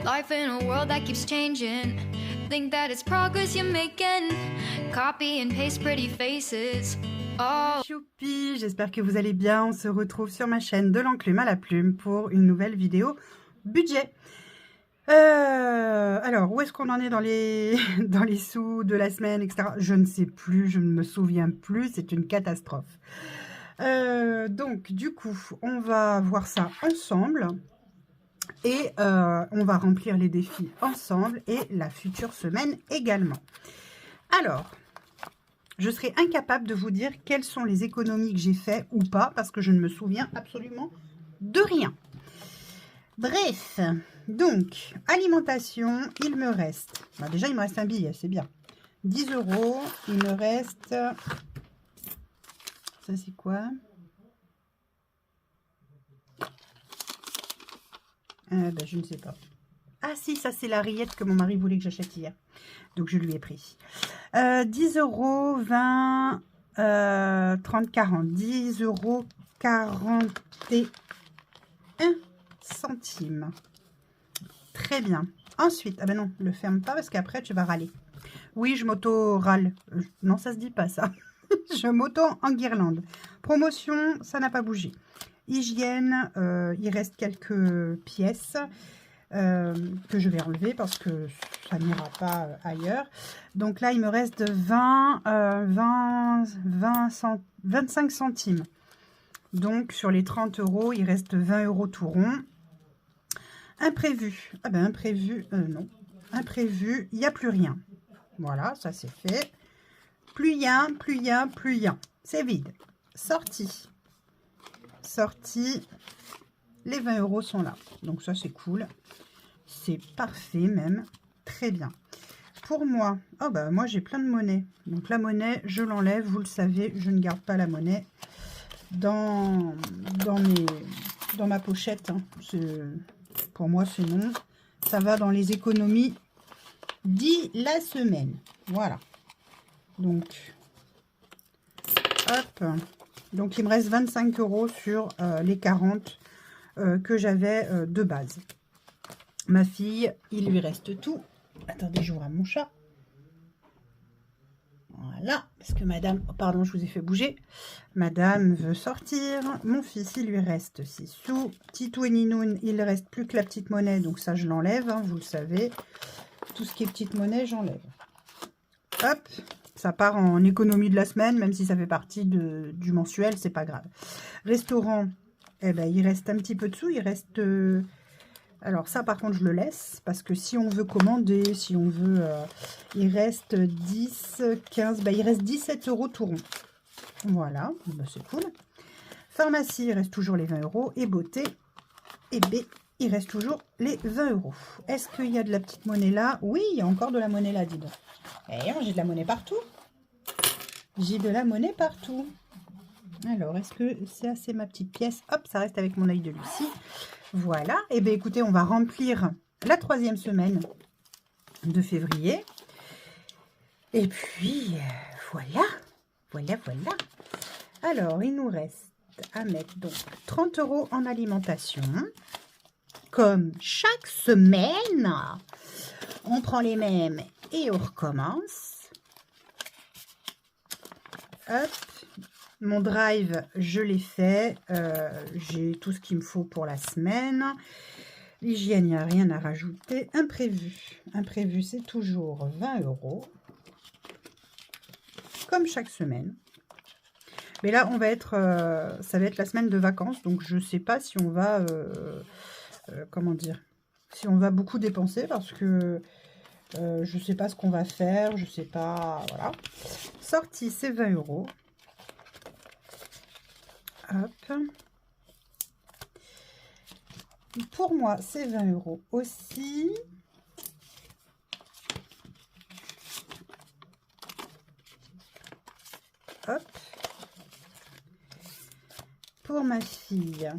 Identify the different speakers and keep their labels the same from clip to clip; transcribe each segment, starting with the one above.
Speaker 1: Life in a world that keeps changing. Think that it's progress you're making. Copy and paste pretty faces. Oh.
Speaker 2: Choupi, j'espère que vous allez bien. On se retrouve sur ma chaîne de l'enclume à la plume pour une nouvelle vidéo budget. Alors, où est-ce qu'on en est dans les, dans les sous de la semaine, etc. Je ne sais plus, je ne me souviens plus, c'est une catastrophe. Donc, du coup, on va voir ça ensemble. Et on va remplir les défis ensemble et la future semaine également. Alors, je serai incapable de vous dire quelles sont les économies que j'ai fait ou pas parce que je ne me souviens absolument de rien. Bref, donc, alimentation, il me reste... Bah déjà, il me reste un billet, c'est bien. 10 €, il me reste... Ça, c'est quoi ? Ben, je ne sais pas. Ah si, ça c'est la rillette que mon mari voulait que j'achète hier. Donc je lui ai pris. 10 €, 20, 30, 40. 10 € 41 centimes. Très bien. Ensuite, ah ben non, le ferme pas parce qu'après tu vas râler. Oui, je m'auto-râle. Non, ça se dit pas ça. Je m'auto-enguirlande. Promotion, ça n'a pas bougé. Hygiène, il reste quelques pièces que je vais enlever parce que ça n'ira pas ailleurs. Donc là, il me reste 25 centimes. Donc sur les 30 €, il reste 20 € tout rond. Imprévu. Ah ben imprévu, non. Imprévu, il n'y a plus rien. Voilà, ça c'est fait. Plus rien, plus rien, plus rien. C'est vide. Sortie. Sortie, les 20 € sont là, donc ça c'est cool, c'est parfait même, très bien. Pour moi, oh bah moi j'ai plein de monnaie, donc la monnaie je l'enlève, vous le savez, je ne garde pas la monnaie dans ma pochette, hein. Pour moi c'est non, ça va dans les économies la semaine, voilà, donc hop. Donc, il me reste 25 € sur les 40 que j'avais de base. Ma fille, il lui reste tout. Attendez, j'ouvre mon chat. Voilà, parce que madame... Oh, pardon, je vous ai fait bouger. Madame veut sortir. Mon fils, il lui reste 6 sous. Titou et Ninoun, il ne reste plus que la petite monnaie. Donc, ça, je l'enlève, hein, vous le savez. Tout ce qui est petite monnaie, j'enlève. Hop. Ça part en économie de la semaine, même si ça fait partie du mensuel, c'est pas grave. Restaurant, eh ben, il reste un petit peu dessous, il reste... alors ça, par contre, je le laisse, parce que si on veut commander, si on veut... il reste 10, 15, ben, il reste 17 € tout rond. Voilà, ben, c'est cool. Pharmacie, il reste toujours les 20 €. Et beauté, et B, il reste toujours les 20 €. Est-ce qu'il y a de la petite monnaie là? Oui, il y a encore de la monnaie là, dis donc. Eh, j'ai de la monnaie partout. J'ai de la monnaie partout. Alors, est-ce que ça, c'est ma petite pièce? Hop, ça reste avec mon œil de Lucie. Voilà. Et bien, écoutez, on va remplir la 3e semaine de février. Et puis, voilà. Voilà, voilà. Alors, il nous reste à mettre donc 30 € en alimentation. Comme chaque semaine, on prend les mêmes et on recommence. Hop, mon drive, je l'ai fait. J'ai tout ce qu'il me faut pour la semaine. L'hygiène, il n'y a rien à rajouter. Imprévu. Imprévu, c'est toujours 20 €. Comme chaque semaine. Mais là, on va être, ça va être la semaine de vacances. Donc, je ne sais pas si on va, comment dire, si on va beaucoup dépenser parce que je ne sais pas ce qu'on va faire. Je ne sais pas, voilà. Sortie, c'est 20 €. Hop. Pour moi, c'est 20 € aussi. Hop. Pour ma fille,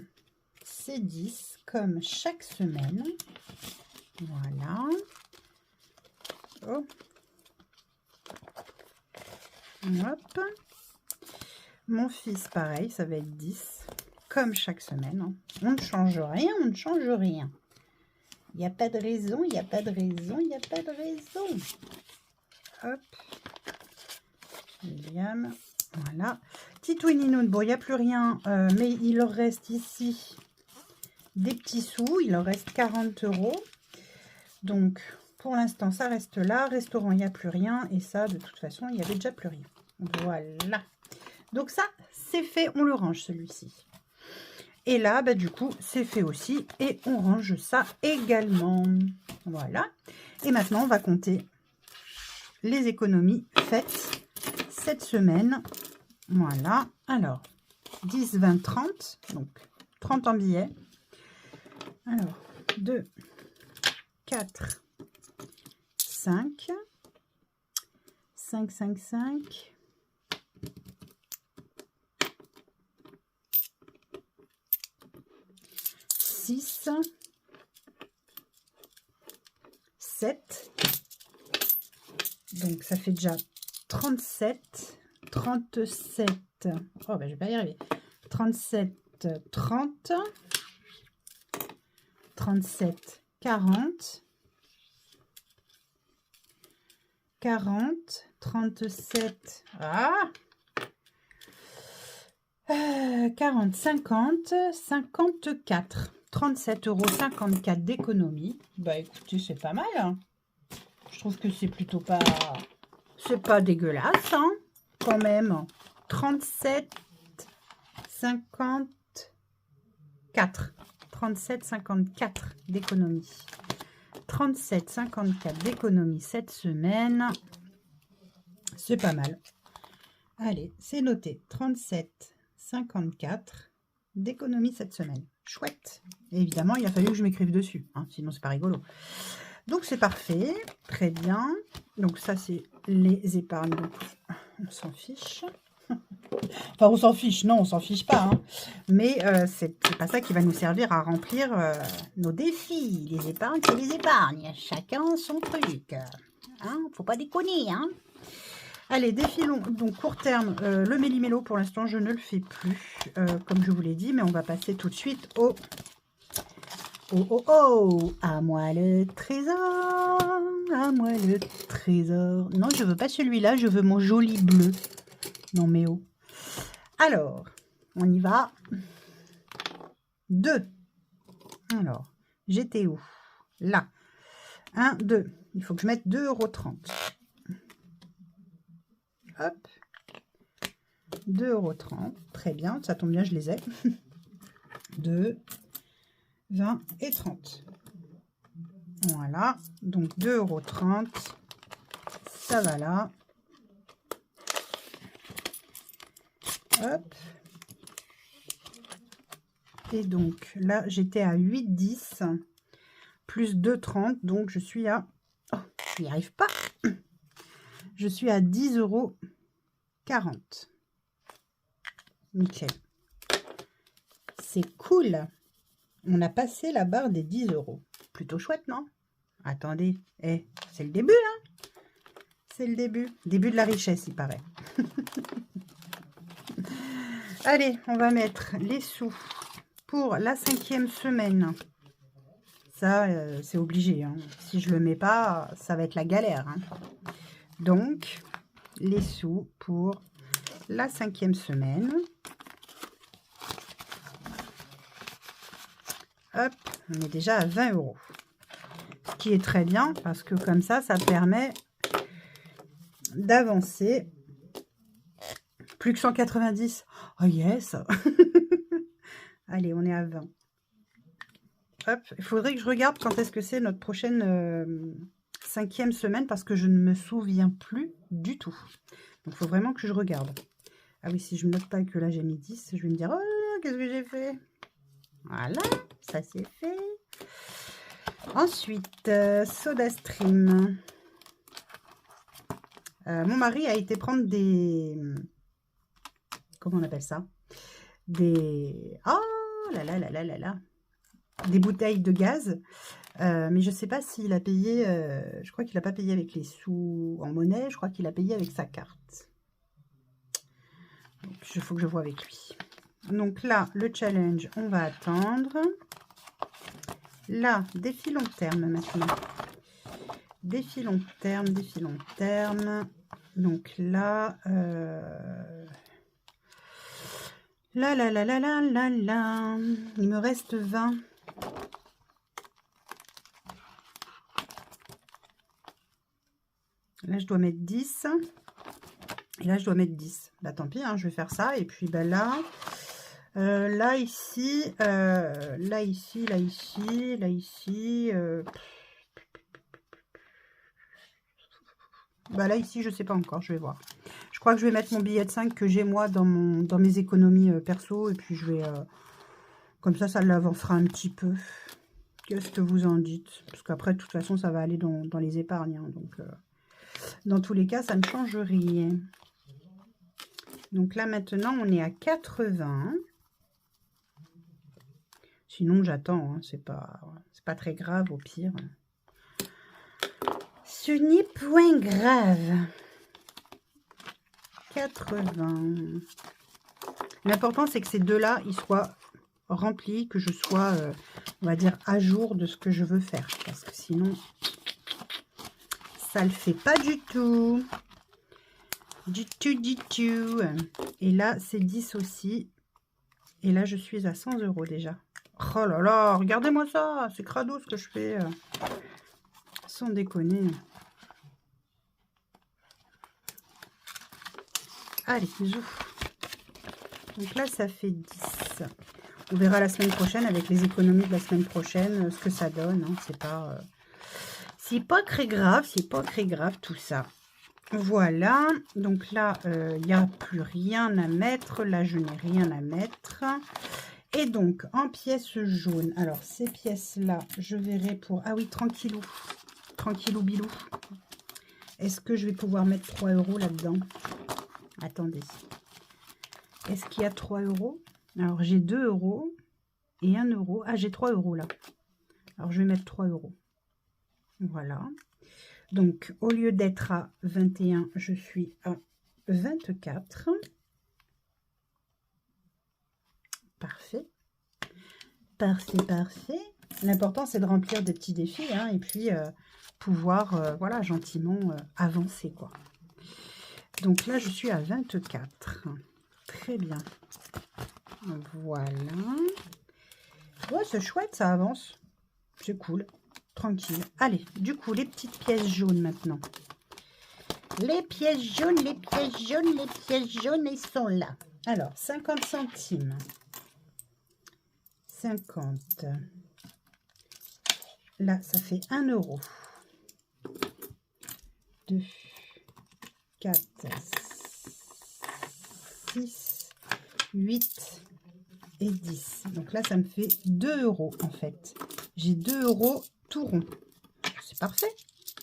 Speaker 2: c'est 10, comme chaque semaine. Voilà. Oh. Hop. Mon fils, pareil, ça va être 10, comme chaque semaine. On ne change rien, on ne change rien. Il n'y a pas de raison, il n'y a pas de raison, il n'y a pas de raison. Hop. William. Voilà. Titou et Ninoun. Bon, il n'y a plus rien, mais il leur reste ici des petits sous. Il leur reste 40 €. Donc, pour l'instant, ça reste là. Restaurant, il n'y a plus rien. Et ça, de toute façon, il n'y avait déjà plus rien. Voilà. Donc ça, c'est fait. On le range, celui-ci. Et là, bah, du coup, c'est fait aussi. Et on range ça également. Voilà. Et maintenant, on va compter les économies faites cette semaine. Voilà. Alors, 10, 20, 30. Donc, 30 en billets. Alors, 2, 4, 5. 5, 5, 5. 6, 7, donc ça fait déjà 37, 37, oh ben je vais pas y arriver, 37, 30, 37, 40, 40, 37, 40, 50, 54. 37,54 € d'économie. Bah écoutez, c'est pas mal. Hein. Je trouve que c'est plutôt pas... C'est pas dégueulasse, hein, quand même. 37,54. 37,54 d'économie. 37,54 d'économie cette semaine. C'est pas mal. Allez, c'est noté. 37,54 d'économie cette semaine. Chouette. Et évidemment, il a fallu que je m'écrive dessus, hein, sinon c'est pas rigolo. Donc c'est parfait, très bien. Donc ça c'est les épargnes, donc on s'en fiche. Enfin on s'en fiche, non on s'en fiche pas. Hein. Mais c'est pas ça qui va nous servir à remplir nos défis. Les épargnes c'est les épargnes, chacun son truc. Hein, faut pas déconner, hein. Allez, défilons. Donc, court terme, le méli-mélo, pour l'instant, je ne le fais plus, comme je vous l'ai dit, mais on va passer tout de suite au... à moi le trésor, à moi le trésor. Non, je veux pas celui-là, je veux mon joli bleu. Non, mais oh. Alors, on y va. 2. Alors, j'étais où? Là. 1, 2. Il faut que je mette 2,30 €. Hop, 2,30 €, très bien, ça tombe bien, je les ai. 2, 20 et 30. Voilà, donc 2,30 €, ça va là. Hop. Et donc là, j'étais à 8,10 plus 2,30, donc je suis à... Oh, je n'y arrive pas. Je suis à 10,40 €. Nickel. C'est cool. On a passé la barre des 10 €. Plutôt chouette, non? Attendez. C'est le début, hein? C'est le début. Début de la richesse, il paraît. Allez, on va mettre les sous pour la 5e semaine. Ça, c'est obligé. Hein. Si je ne le mets pas, ça va être la galère. Hein. Donc, les sous pour la 5e semaine. Hop, on est déjà à 20 €. Ce qui est très bien parce que comme ça, ça permet d'avancer. Plus que 190. Oh yes. Allez, on est à 20. Hop, il faudrait que je regarde quand est-ce que c'est notre prochaine 5e semaine parce que je ne me souviens plus du tout. Donc, il faut vraiment que je regarde. Ah oui, si je ne note pas que là, j'ai mis 10, je vais me dire, oh, qu'est-ce que j'ai fait? Voilà, ça c'est fait. Ensuite, SodaStream. Mon mari a été prendre des... Comment on appelle ça? Des... Oh là là là là là là. Des bouteilles de gaz. Mais je ne sais pas s'il a payé... je crois qu'il n'a pas payé avec les sous en monnaie. Je crois qu'il a payé avec sa carte. Donc, il faut que je vois avec lui. Donc là, le challenge, on va attendre. Là, défi long terme maintenant. Défi long terme, défi long terme. Donc là, là. Il me reste 20. Là, je dois mettre 10. Et là, je dois mettre 10. Bah, tant pis, hein, je vais faire ça. Et puis, bah, là, là, ici, là, ici, là, ici, là, ici. Bah, là, ici, je sais pas encore. Je vais voir. Je crois que je vais mettre mon billet de 5 que j'ai, moi, dans mes économies perso. Et puis, je vais... comme ça l'avancera un petit peu. Qu'est-ce que vous en dites? Parce qu'après, de toute façon, ça va aller dans les épargnes. Hein, donc... dans tous les cas, ça ne change rien. Donc là, maintenant, on est à 80. Sinon, j'attends. Hein, c'est pas très grave, au pire. Ce n'est point grave. 80. L'important, c'est que ces deux-là, ils soient remplis, que je sois, on va dire, à jour de ce que je veux faire. Parce que sinon... ça le fait pas du tout. Du tout. Et là, c'est 10 aussi. Et là, je suis à 100 € déjà. Oh là là, regardez-moi ça. C'est crado ce que je fais. Sans déconner. Allez, zouf. Donc là, ça fait 10. On verra la semaine prochaine, avec les économies de la semaine prochaine, ce que ça donne. Hein. C'est pas très grave, tout ça. Voilà, donc là, il n'y a plus rien à mettre. Là, je n'ai rien à mettre. Et donc, en pièces jaunes, alors ces pièces-là, je verrai pour... Ah oui, tranquillou. Tranquillou bilou. Est-ce que je vais pouvoir mettre 3 € là-dedans? Attendez. Est-ce qu'il y a 3 €? Alors, j'ai 2 € et 1 €. Ah, j'ai 3 € là. Alors, je vais mettre 3 €. Voilà. Donc, au lieu d'être à 21, je suis à 24. Parfait. Parfait. L'important, c'est de remplir des petits défis, hein, et puis pouvoir, voilà, gentiment avancer, quoi. Donc là, je suis à 24. Très bien. Voilà. Ouais, c'est chouette, ça avance. C'est cool. Tranquille. Allez, du coup, les petites pièces jaunes maintenant. Les pièces jaunes, elles sont là. Alors, 50 centimes. 50. Là, ça fait 1 €. 2, 4, 6, 8 et 10. Donc là, ça me fait 2 € en fait. J'ai 2 € tout rond. C'est parfait.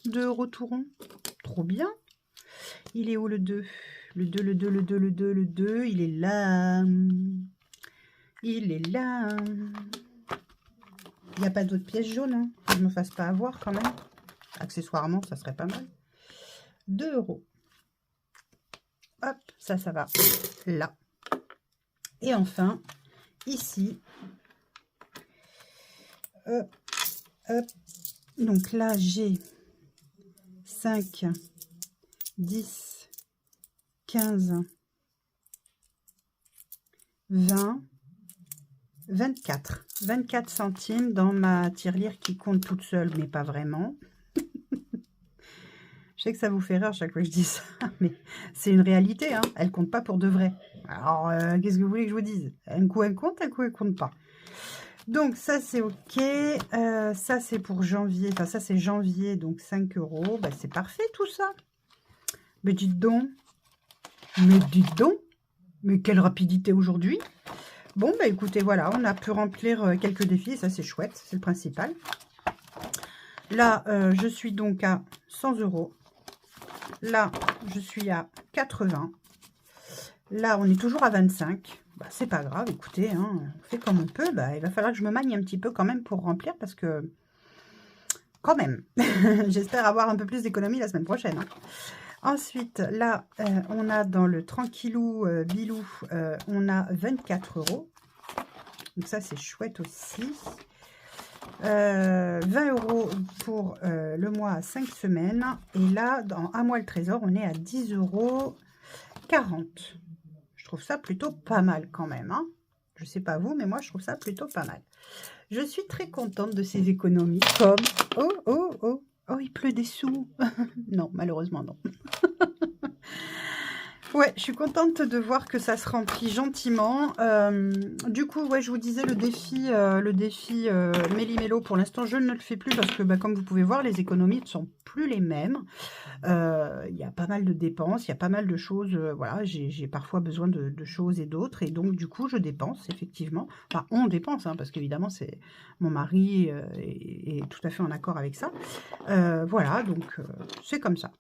Speaker 2: 2 € tout rond. Trop bien. Il est où le 2? Le 2, il est là. Il est là. Il n'y a pas d'autres pièces jaunes, hein, que je ne me fasse pas avoir quand même. Accessoirement, ça serait pas mal. 2 €. Hop, ça va là. Et enfin, ici. Hop, hop. Donc là, j'ai 5, 10, 15, 20, 24. 24 centimes dans ma tirelire qui compte toute seule, mais pas vraiment. Je sais que ça vous fait rire chaque fois que je dis ça, mais c'est une réalité, hein. Elle compte pas pour de vrai. Alors, qu'est-ce que vous voulez que je vous dise? Un coup, elle compte pas. Donc, ça, c'est OK. Ça, c'est pour janvier. Enfin, ça, c'est janvier, donc 5 €. Bah, c'est parfait, tout ça. Mais dites donc. Mais quelle rapidité aujourd'hui. Bon, bah, écoutez, voilà, on a pu remplir quelques défis. Ça, c'est chouette, c'est le principal. Là, je suis donc à 100 €. Là, je suis à 80. Là, on est toujours à 25. Bah, c'est pas grave, écoutez, hein, on fait comme on peut. Bah, il va falloir que je me magne un petit peu quand même pour remplir parce que, quand même, j'espère avoir un peu plus d'économie la semaine prochaine. Hein. Ensuite, là, on a dans le tranquillou bilou, on a 24 €. Donc ça, c'est chouette aussi. 20 € pour le mois à 5 semaines. Et là, dans un mois le trésor, on est à 10,40 €. Je trouve ça plutôt pas mal quand même. Hein. Je sais pas vous, mais moi, je trouve ça plutôt pas mal. Je suis très contente de ces économies. Comme... Oh, oh, oh. Oh, il pleut des sous. Non, malheureusement, non. Ouais, je suis contente de voir que ça se remplit gentiment. Du coup, ouais, je vous disais le défi Méli-Mélo, pour l'instant, je ne le fais plus parce que, bah, comme vous pouvez voir, les économies ne sont plus les mêmes. Il y a pas mal de dépenses, il y a pas mal de choses. Voilà, j'ai parfois besoin de choses et d'autres. Et donc, du coup, je dépense, effectivement. Enfin, on dépense, hein, parce qu'évidemment, c'est mon mari est tout à fait en accord avec ça. Voilà, donc, c'est comme ça.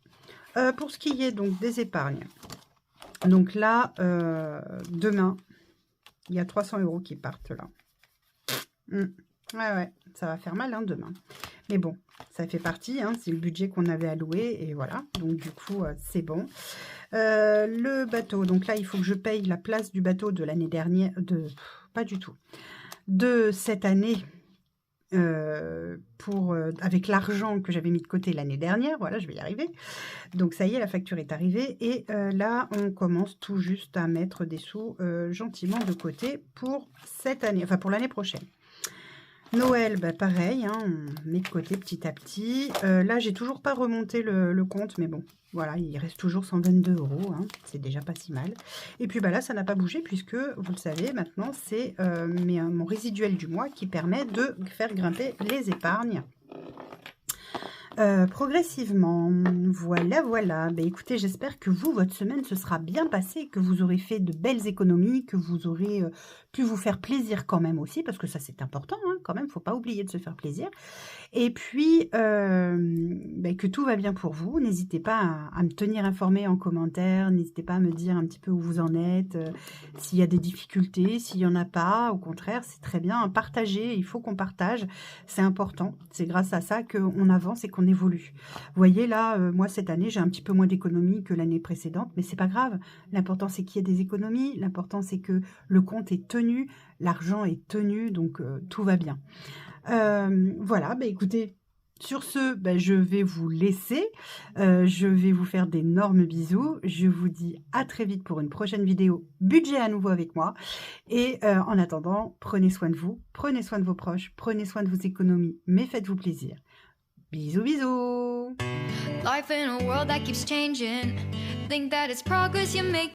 Speaker 2: Pour ce qui est donc des épargnes. Donc là, demain, il y a 300 € qui partent là. Ouais, ça va faire mal hein, demain. Mais bon, ça fait partie, hein, c'est le budget qu'on avait alloué et voilà. Donc du coup, c'est bon. Le bateau, donc là, il faut que je paye la place du bateau de l'année dernière, pas du tout, de cette année. Avec l'argent que j'avais mis de côté l'année dernière, voilà, je vais y arriver. Donc ça y est, la facture est arrivée et là, on commence tout juste à mettre des sous gentiment de côté pour cette année, enfin pour l'année prochaine. Noël, bah pareil, hein, on met de côté petit à petit. Là, j'ai toujours pas remonté le compte, mais bon, voilà, il reste toujours 122 €, hein, c'est déjà pas si mal. Et puis bah là, ça n'a pas bougé puisque, vous le savez, maintenant, c'est mon résiduel du mois qui permet de faire grimper les épargnes. Progressivement, voilà. Ben, écoutez, j'espère que vous, votre semaine se sera bien passée, que vous aurez fait de belles économies, que vous aurez pu vous faire plaisir quand même aussi, parce que ça c'est important, hein, quand même, faut pas oublier de se faire plaisir. Et puis, ben, que tout va bien pour vous. N'hésitez pas à me tenir informé en commentaire, n'hésitez pas à me dire un petit peu où vous en êtes, s'il y a des difficultés, s'il n'y en a pas, au contraire, c'est très bien, partagez, il faut qu'on partage, c'est important, c'est grâce à ça qu'on avance et qu'on évolue. Vous voyez là, moi cette année, j'ai un petit peu moins d'économies que l'année précédente, mais c'est pas grave, l'important c'est qu'il y ait des économies, l'important c'est que le compte est tenu, l'argent est tenu, donc tout va bien. Voilà, bah écoutez, sur ce, bah, je vais vous laisser. Je vais vous faire d'énormes bisous. Je vous dis à très vite pour une prochaine vidéo budget à nouveau avec moi. Et en attendant, prenez soin de vous, prenez soin de vos proches, prenez soin de vos économies, mais faites-vous plaisir. Bisous, bisous.
Speaker 1: Life in a world that keeps changing. Think that it's progress you make.